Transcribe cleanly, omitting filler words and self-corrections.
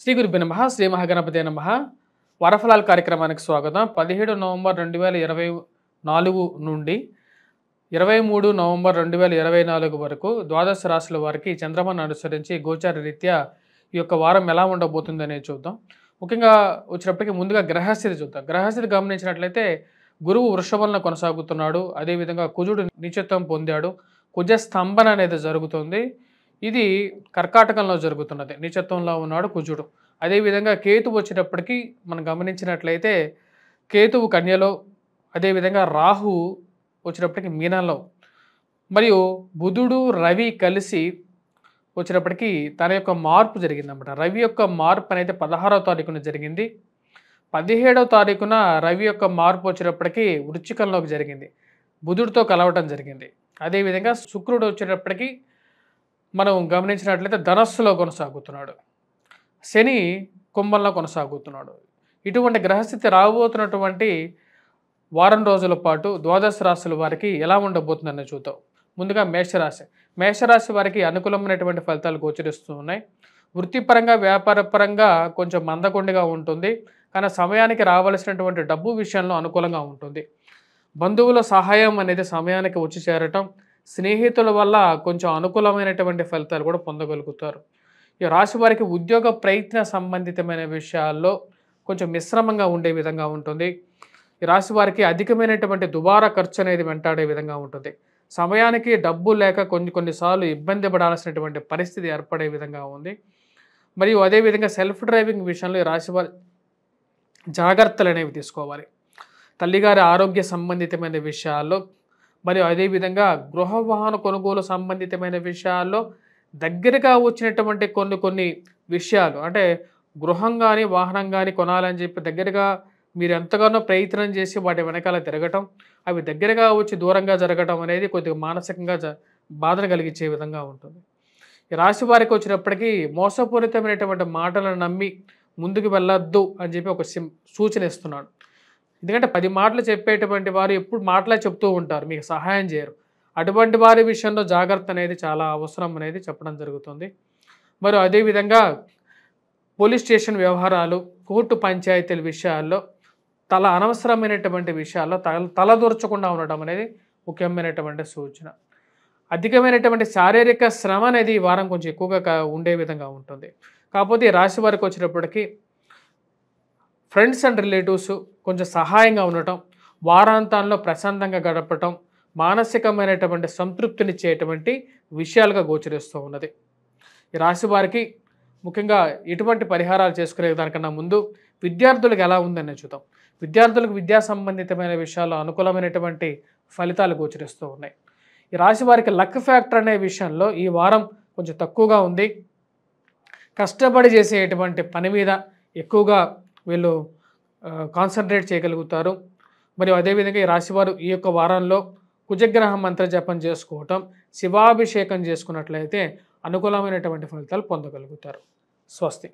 శ్రీ గురుభ్యో నమః శ్రీ మహాగణపతే నమః వరఫలాల కార్యక్రమానికి స్వాగతం. 17 నవంబర్ 2024 నుండి 23 నవంబర్ 2024 వరకు ద్వాదశ రాశుల వారికి చంద్రమాను అనుసరించి గోచార రీత్యా ఈ యొక్క వారం ఎలా ఉండబోతుంది అనేది చూద్దాం. ముఖ్యంగా వచ్చినప్పటికీ ముందుగా గ్రహస్థితి చూద్దాం. గ్రహస్థితి గమనించినట్లయితే గురువు వృషభంలో కొనసాగుతున్నాడు. అదేవిధంగా కుజుడు నీచత్వం పొందాడు. కుజ స్తంభన అనేది జరుగుతుంది. ఇది కర్కాటకంలో జరుగుతున్నది. నీచత్వంలో ఉన్నాడు కుజుడు. అదేవిధంగా కేతువు వచ్చేటప్పటికి మనం గమనించినట్లయితే కేతువు కన్యలో, అదేవిధంగా రాహు వచ్చేటప్పటికి మీనంలో, మరియు బుధుడు రవి కలిసి వచ్చేటప్పటికి తన యొక్క మార్పు జరిగిందన్నమాట. రవి యొక్క మార్పు అనేది 16వ తారీఖున జరిగింది. 17వ తారీఖున రవి యొక్క మార్పు వచ్చేటప్పటికి వృశ్చికంలోకి జరిగింది. బుధుడితో కలవటం జరిగింది. అదేవిధంగా శుక్రుడు వచ్చేటప్పటికి మనం గమనించినట్లయితే ధనస్సులో కొనసాగుతున్నాడు. శని కుంభంలో కొనసాగుతున్నాడు. ఇటువంటి గ్రహస్థితి రాబోతున్నటువంటి వారం రోజుల పాటు ద్వాదశ రాశుల వారికి ఎలా ఉండబోతుందని చూద్దాం. ముందుగా మేషరాశి. మేషరాశి వారికి అనుకూలమైనటువంటి ఫలితాలు గోచరిస్తూ ఉన్నాయి. వృత్తిపరంగా వ్యాపారపరంగా కొంచెం మందకొండిగా ఉంటుంది. కానీ సమయానికి రావాల్సినటువంటి డబ్బు విషయంలో అనుకూలంగా ఉంటుంది. బంధువుల సహాయం అనేది సమయానికి వచ్చి చేరటం, స్నేహితుల వల్ల కొంచెం అనుకూలమైనటువంటి ఫలితాలు కూడా పొందగలుగుతారు. ఈ రాశి వారికి ఉద్యోగ ప్రయత్న సంబంధితమైన విషయాల్లో కొంచెం మిశ్రమంగా ఉండే విధంగా ఉంటుంది. ఈ రాశి వారికి అధికమైనటువంటి దుబారా ఖర్చు అనేది వెంటాడే విధంగా ఉంటుంది. సమయానికి డబ్బు లేక కొన్నిసార్లు ఇబ్బంది పడాల్సినటువంటి పరిస్థితి ఏర్పడే విధంగా ఉంది. మరియు అదేవిధంగా సెల్ఫ్ డ్రైవింగ్ విషయంలో ఈ రాశి వారి జాగ్రత్తలు అనేవి తీసుకోవాలి. తల్లిగారి ఆరోగ్య సంబంధితమైన విషయాల్లో, మరియు అదేవిధంగా గృహ వాహన కొనుగోలు సంబంధితమైన విషయాల్లో దగ్గరగా వచ్చినటువంటి కొన్ని విషయాలు, అంటే గృహం కానీ వాహనం కానీ కొనాలని చెప్పి దగ్గరగా మీరు ఎంతగానో ప్రయత్నం చేసి వాటి వెనకాల తిరగటం, అవి దగ్గరగా వచ్చి దూరంగా జరగటం అనేది కొద్దిగా మానసికంగా బాధను కలిగించే విధంగా ఉంటుంది. ఈ రాశి వారికి వచ్చినప్పటికీ మోసపూరితమైనటువంటి మాటలను నమ్మి ముందుకు వెళ్ళొద్దు అని చెప్పి ఒక సూచన ఇస్తున్నాడు. ఎందుకంటే 10 మాటలు చెప్పేటువంటి వారు ఎప్పుడు మాటలే చెప్తూ ఉంటారు, మీకు సహాయం చేయరు. అటువంటి వారి విషయంలో జాగ్రత్త అనేది చాలా అవసరం అనేది చెప్పడం జరుగుతుంది. మరి అదేవిధంగా పోలీస్ స్టేషన్ వ్యవహారాలు, కోర్టు పంచాయతీల విషయాల్లో అనవసరమైనటువంటి విషయాల్లో తలదూర్చకుండా ఉండడం అనేది ముఖ్యమైనటువంటి సూచన. అధికమైనటువంటి శారీరక శ్రమ అనేది ఈ వారం కొంచెం ఎక్కువగా ఉండే విధంగా ఉంటుంది. కాకపోతే ఈ రాశి వారికి వచ్చేటప్పటికి ఫ్రెండ్స్ అండ్ రిలేటివ్స్ కొంచెం సహాయంగా ఉండటం, వారాంతాల్లో ప్రశాంతంగా గడపటం, మానసికమైనటువంటి సంతృప్తినిచ్చేటువంటి విషయాలుగా గోచరిస్తూ ఉన్నది. ఈ రాశి వారికి ముఖ్యంగా ఎటువంటి పరిహారాలు చేసుకునే దానికన్నా ముందు విద్యార్థులకు ఎలా ఉందని చూద్దాం. విద్యార్థులకు విద్యా సంబంధితమైన విషయాల్లో అనుకూలమైనటువంటి ఫలితాలు గోచరిస్తూ ఉన్నాయి. ఈ రాశి వారికి లక్ ఫ్యాక్టర్ అనే విషయంలో ఈ వారం కొంచెం తక్కువగా ఉంది. కష్టపడి చేసేటువంటి పని మీద ఎక్కువగా వీళ్ళు కాన్సన్ట్రేట్ చేయగలుగుతారు. మరియు అదేవిధంగా ఈ రాశివారు ఈ యొక్క వారంలో కుజగ్రహ మంత్ర జపం చేసుకోవటం, శివాభిషేకం చేసుకున్నట్లయితే అనుకూలమైనటువంటి ఫలితాలు పొందగలుగుతారు. స్వస్తి.